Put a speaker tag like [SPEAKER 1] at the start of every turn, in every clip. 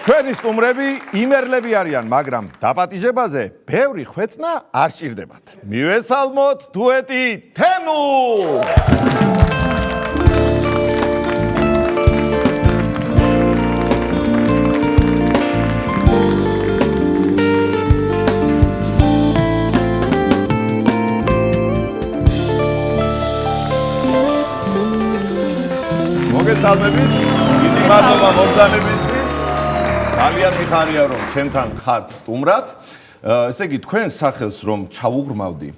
[SPEAKER 1] ჩვენი სტუმრები იმერლები არიან, მაგრამ დაპატიჟებაზე ბევრი ხვეწნა არ სჭირდებათ. მივესალმოთ დუეტი თენუ! მოგესალმებით, დიდი მადლობა მოგზაურებისთვის. ძალიან მიხარია რომ ჩემთან ხართ სტუმრად. ესე იგი თქვენ სახელს რომ ჩავუღრმავდი,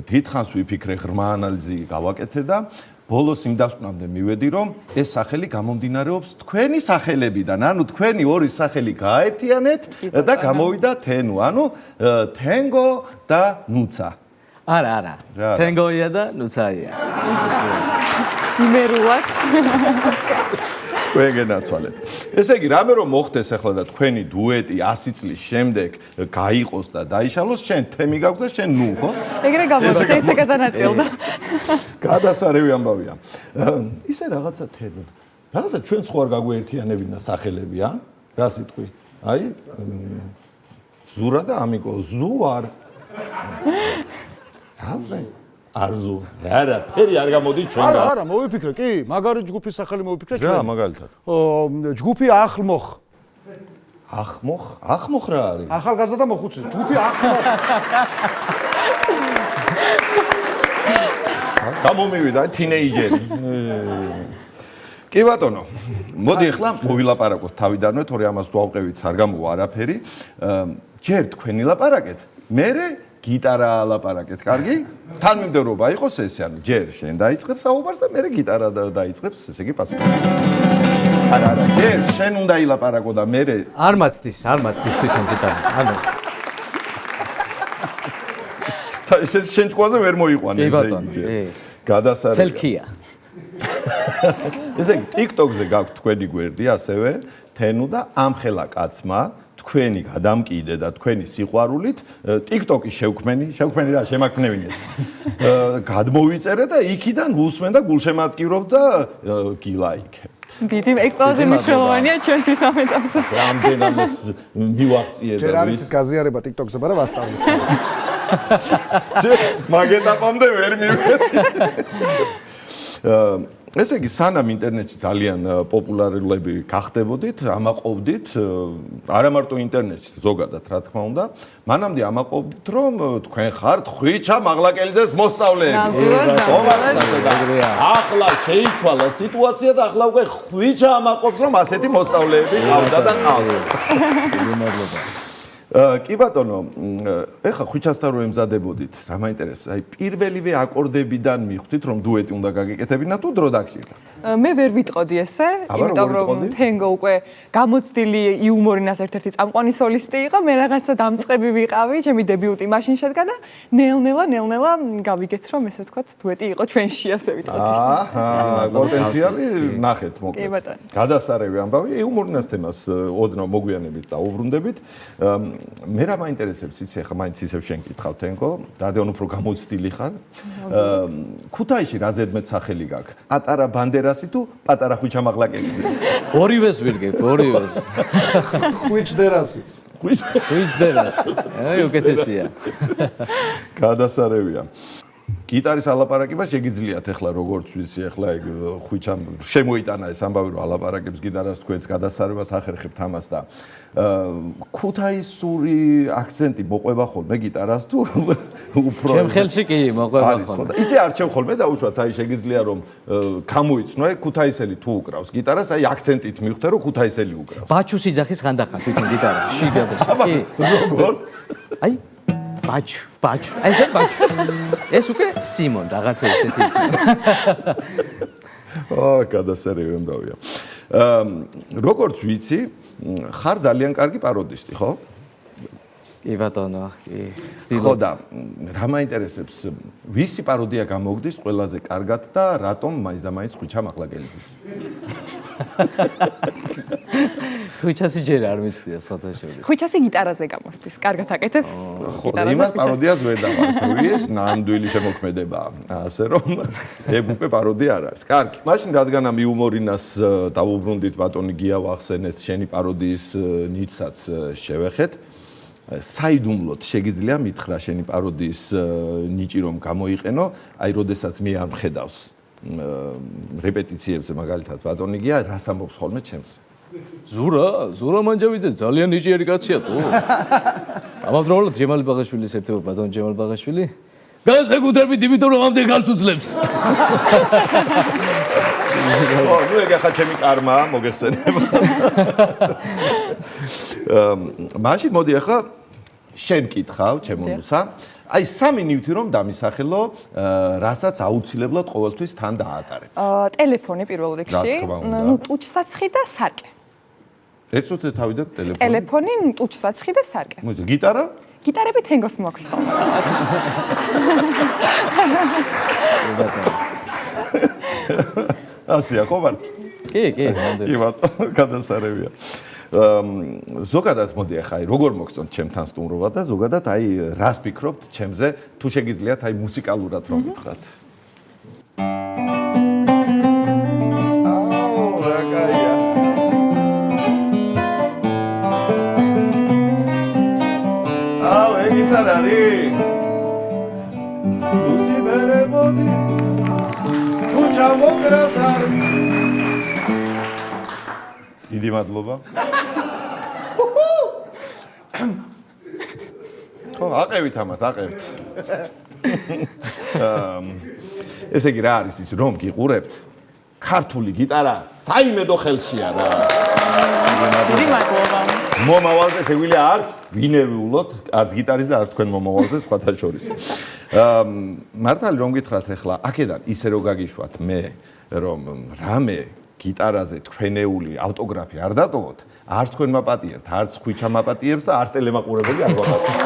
[SPEAKER 1] დიდხანს ვიფიქრე ღრმა ანალიზი გავაკეთე და ბოლოს იმ დასკვნამდე მივედი რომ ეს სახელი გამომდინარეობს თქვენი სახელებიდან. ანუ თქვენი ორი სახელი გააერთიანეთ და გამოვიდა თენუ. ანუ თენგო და ნუცა.
[SPEAKER 2] არა. თენგოია და ნუცაია.
[SPEAKER 1] იმერულად თქვენ გენაცვალეთ. ესე იგი, რამე რომ მოხდეს ახლა და თქვენი დუეტი 100 წლის შემდეგ გაიყოს და დაიშალოს, შენ თემი გაქვს და შენ ნუ, ხო?
[SPEAKER 3] ეგრე გამოდის, ესე გადანაწილდა.
[SPEAKER 1] გადასარევი ამბავია. ისე რაღაცა თემი. რაღაცა ჩვენ სხვა არ გაგვეერთიანებინა სახელები, ა? რა სიტყვი? აი, ზურა და ამიკო, ზუ არ. რაზე? არზუ. არა, ფერი არ გამოდის ჩვენ.
[SPEAKER 4] არა, მოვიფიქრე, კი, მაგარი ჯგუფის სახელი მოვიფიქრე ჩვენ.
[SPEAKER 1] რა, მაგალითად.
[SPEAKER 4] ჯგუფი ახლმოხ.
[SPEAKER 1] ახმოხ? ახმოხ რა არის?
[SPEAKER 4] ახალგაზრდა და მოხუცი. ჯგუფი ახმოხ.
[SPEAKER 1] გამომივიდა თინეიჯერი. კი ბატონო, მოდი ახლა მოვილაპარაკოთ თავიდანვე, თორე ამას ვავყევით, არ გამოვა არაფერი. ჯერ თქვენი ლაპარაკეთ, მერე გიტარა ლაპარაკეთ, კარგი? თანმიმდევრობა იყოს ესე, ანუ ჯერ შენ დაიწყებს საუბარს და მერე გიტარა დაიწყებს, ესე იგი პასუხი. არა, ჯერ შენ უნდა ილაპარაკო და მერე
[SPEAKER 2] არ მაცდის თვითონ გიტარა. ანუ
[SPEAKER 1] ეს შენ ჭკვაზე ვერ მოიყვანე ესე იგი. გადასარევი.
[SPEAKER 2] ცელქია.
[SPEAKER 1] ესე იგი, TikTok-ზე გაქვთ თქვენი გვერდი, ასევე თენუ და ამხელა კაცმა თქვენი გადამკიდე და თქვენი სიყვარულით TikTok-ი შევქმენი რა შემაქნევინეს. გადმოვიწერე და იქიდან უსმენ და გულშემატკივრობ და გილაიქებ.
[SPEAKER 3] დიდი ეგ ყველაზე მნიშვნელოვანია ჩვენთვის ამ ეტაპზე.
[SPEAKER 1] რამდენ ამას მივაღწიე და
[SPEAKER 4] ჯერ არ იცის გაზიარება TikTok-ზე, მაგრამ ვასწავლეთ.
[SPEAKER 1] მაგ ეტაპამდე ვერ მივედი. ესე იგი, სანამ ინტერნეტში ძალიან პოპულარულები გახდებოდით, ამაყობდით, არა მარტო ინტერნეტში, ზოგადად, რა თქმა უნდა, მანამდე ამაყობდით, რომ თქვენ ხართ ხვიჩა მაღლაკელიძეს მოსწავლეები. ახლა შეიცვალა სიტუაცია და ახლა უკვე ხვიჩა ამაყობს, რომ ასეთი მოსწავლეები ყავდა და ყავს. კი ბატონო, ეხა ხვიჩასთან რომ ემზადებოდით, რა მაინტერესებს, აი პირველივე აკორდებიდან მიხვდით რომ დუეტი უნდა გაგეკეთებინა თუ დრო დაგჭირდათ?
[SPEAKER 3] მე ვერ ვიტყოდი ესე, იმიტომ რომ თენგო უკვე გამოცდილი იუმორინას ერთ-ერთი წამყვანი სოლისტი იყო, მე რაღაცა დამწყები ვიყავი, ჩემი დებიუტი მაშინ შედგა და ნელ-ნელა გავიგეთ რომ ესე ვთქვათ დუეტი იყო ჩვენში, ასე ვიტყოდი.
[SPEAKER 1] აჰა, პოტენციალი ნახეთ
[SPEAKER 3] კი
[SPEAKER 1] მოკლედ.
[SPEAKER 3] ბატონო.
[SPEAKER 1] გადასარევი ამბავი, იუმორინას თემას ოდნავ მოგვიანებით დაუბრუნდებით. მე რა მაინტერესებს იცი, ახლა მაინც ისევ შენ გითხავ თენგო, რადგან უფრო გამოცდილი ხარ. ქუთაისში რა ზედმეტ სახელი გაქვს? პატარა ბანდერასი თუ პატარა ხვიჩა მაღლაკელიძე?
[SPEAKER 2] ორივეს ვირგებ, ორივეს.
[SPEAKER 4] ხვიჩდერასი.
[SPEAKER 2] ხვიჩდერასი. აი, უკეთესია.
[SPEAKER 1] გადასარევია. გიტარის ალაპარაკება შეგიძლიათ ახლა როგორც ვიცი, ახლა ეგ ხვიჩამ შემოიტანა ეს ამბავი რომ ალაპარაკებს გიტარას თქვენს გადასარევად ახერხებთ ამას და ქუთაისური აქცენტი მოყვება ხოლმე გიტარას თუ უფრო
[SPEAKER 2] ჩემ ხელში კი მოყვება ხოლმე.
[SPEAKER 1] ისე არჩევ ხოლმე და უშუალოდ აი შეგიძლია რომ გამოიცნო ქუთაისელი თუ უკრავს გიტარას, აი აქცენტით მივხვდე რომ ქუთაისელი უკრავს.
[SPEAKER 2] ბაჩუს იძახის ხანდახან თვითონ გიტარა. შიგადაში.
[SPEAKER 1] როგორ?
[SPEAKER 2] აი ბაჩუ. ესე ბაჩუ. ეს უკვე სიმონ რაღაცა ესეთი.
[SPEAKER 1] გადასარევი ამბავია. როგორც ვიცი, ხარ ძალიან კარგი პაროდისტი, ხო?
[SPEAKER 2] კი ბატონო, კი.
[SPEAKER 1] ხო და რა მაინტერესებს, ვისი პაროდია გამოგდის ყველაზე კარგად და რატომ მაინც და მაინც ხვიჩა მაღლაკელიძის?
[SPEAKER 2] ხუჩასი ჯერ არ მიცდია სხვათაშორის.
[SPEAKER 3] ხუჩასი გიტარაზე გამოსდის. კარგად აკეთებს.
[SPEAKER 1] ხო, იმას პაროდიას ვერ დავარქვიეს, ნამდვილი შემოქმედება. ასე რომ ეგ უკვე პაროდია არ არის. კარგი. მაშინ რადგან ამ იუმორინას დავუბრუნდით ბატონი გია ვახსენეთ, შენი პაროდიის ნიჭსაც შევეხეთ. საიდუმლოდ შეგიძლია მითხრა შენი პაროდიის ნიჭი რომ გამოიყენო, აი როდესაც მე არ მხედავს რეპეტიციებზე მაგალითად ბატონი გია რას ამბობს ხოლმე ჩემს?
[SPEAKER 2] ზურა მანჯავიძე ძალიან ნიჭიერი კაცია თუ. ამავდროულად ჯემალ ბაღაშვილის ერთობა ბატონ ჯემალ ბაღაშვილი განსაკუთრებით იმიტომ რომ ამდენ გარს უძლებს.
[SPEAKER 1] ო, ნუ ეგ ახლა ჩემი კარმაა, მოგეხსენება. მაშინ მოდი ახლა შენ კითხავ, ჩემონუცა. აი სამი ნივთი რომ დამისახელო, რასაც აუცილებლად ყოველთვის თან დაატარებ.
[SPEAKER 3] ტელეფონი პირველ რიგში, ნუ ტუჩსაცხი და სარკე.
[SPEAKER 1] ეცოთე თავიდან ტელეფონი.
[SPEAKER 3] ტელეფონი, ტუჩსაცხი და სარკე.
[SPEAKER 1] მოიცა გიტარა?
[SPEAKER 3] გიტარები თენგოს მოაქვს ხოლმე.
[SPEAKER 1] ასია ხო ვარ?
[SPEAKER 2] კი, ნამდვილად.
[SPEAKER 1] კი ბატონო, გადასარევია. ზოგადად მოდი ახლა აი როგორ მოგწონთ ჩემთან სტუმრობა და ზოგადად აი რას ფიქრობთ ჩემზე თუ შეგიძლიათ აი მუსიკალურად რომ გითხრათ. აუ რა კაია. აუ ეგ ის არ არის. თუსი მერე მოდი თუ ჩამოგრას არ დიდი მადლობა. ხო, აყევით ამათ, აყევით. ესე იგი რა არის ის რომ გიყურებთ? ქართული გიტარა საიმედო ხელშია რა.
[SPEAKER 3] დიდი მადლობა.
[SPEAKER 1] მომავალზე შეგვიძლია არც ვინერულოთ, არც გიტარის და არც თქვენ მომავალზე სხვათა შორის. მართალი რომ გითხრათ ახლა, აქედან ისე რო გაგიშვათ მე რომ რამე გიტარაზე თქვენეული ავტოგრაფი არ დატოვოთ, არც თქვენ მაპატიებთ, არც ხვიჩა მაპატიებს და არც ტელემაყურებელი არ გვაპატიებს.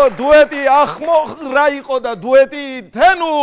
[SPEAKER 1] დუეტი ახმო რა იყო და დუეტი თენუ